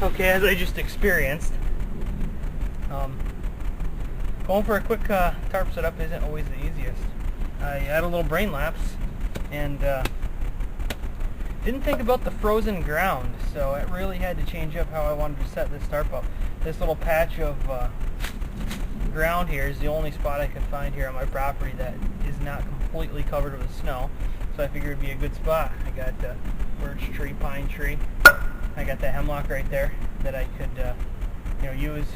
Okay, as I just experienced, going for a quick tarp setup isn't always the easiest. I had a little brain lapse and didn't think about the frozen ground, so I really had to change up how I wanted to set this tarp up. This little patch of ground here is the only spot I could find here on my property that is not completely covered with snow, so I figured it'd be a good spot. I got a birch tree, pine tree. I got that hemlock right there that I could use,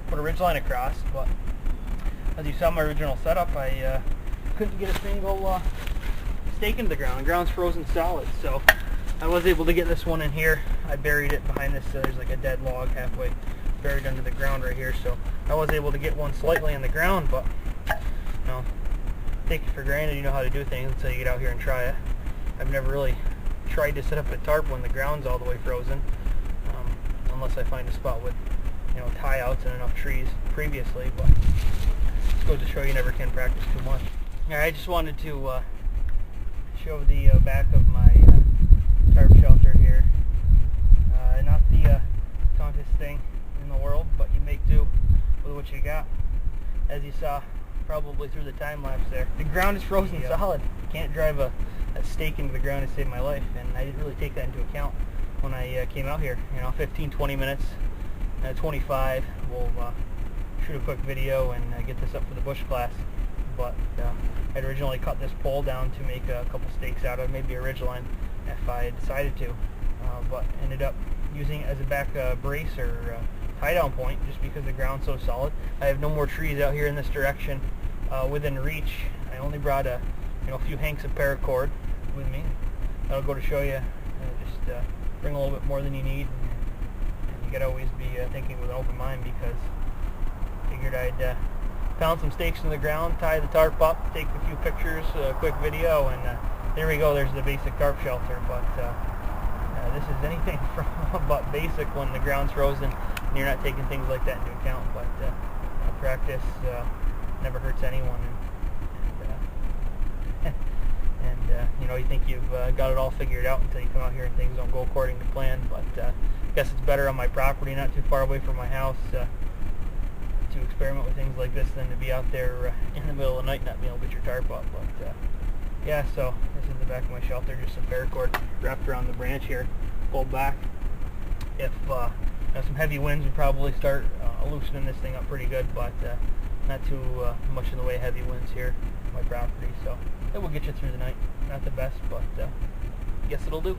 put a ridgeline across, but as you saw my original setup, I couldn't get a single stake into the ground. The ground's frozen solid, so I was able to get this one in here. I buried it behind this, there's like a dead log halfway buried under the ground right here, so I was able to get one slightly in the ground, but take it for granted you know how to do things until you get out here and try it. I've never really tried to set up a tarp when the ground's all the way frozen, unless I find a spot with tie outs and enough trees previously, but it goes to show you never can practice too much. Alright, I just wanted to show the back of my tarp shelter here. Not the toughest thing in the world, but you make do with what you got. As you saw probably through the time lapse there, the ground is frozen solid. Can't drive a stake into the ground to save my life, and I didn't really take that into account when I came out here. 15-20 minutes, 25, we'll shoot a quick video and get this up for the bush class. But I'd originally cut this pole down to make a couple stakes out of, maybe a ridgeline if I decided to, but ended up using it as a back brace or tie down point just because the ground's so solid. I have no more trees out here in this direction within reach. I only brought a few hanks of paracord with me. That'll go to show you. Just bring a little bit more than you need, and you gotta always be thinking with an open mind, because I figured I'd pound some stakes in the ground, tie the tarp up, take a few pictures, a quick video, and there we go. There's the basic tarp shelter. But this is anything from but basic when the ground's frozen and you're not taking things like that into account. But practice never hurts anyone. You think you've got it all figured out until you come out here and things don't go according to plan. But I guess it's better on my property, not too far away from my house, to experiment with things like this than to be out there in the middle of the night not being able to get your tarp up. But yeah, so this is the back of my shelter, just some paracord wrapped around the branch here, pulled back. If some heavy winds would probably start loosening this thing up pretty good, but not too much in the way of heavy winds here on my property, so it will get you through the night. Not the best, but I guess it'll do.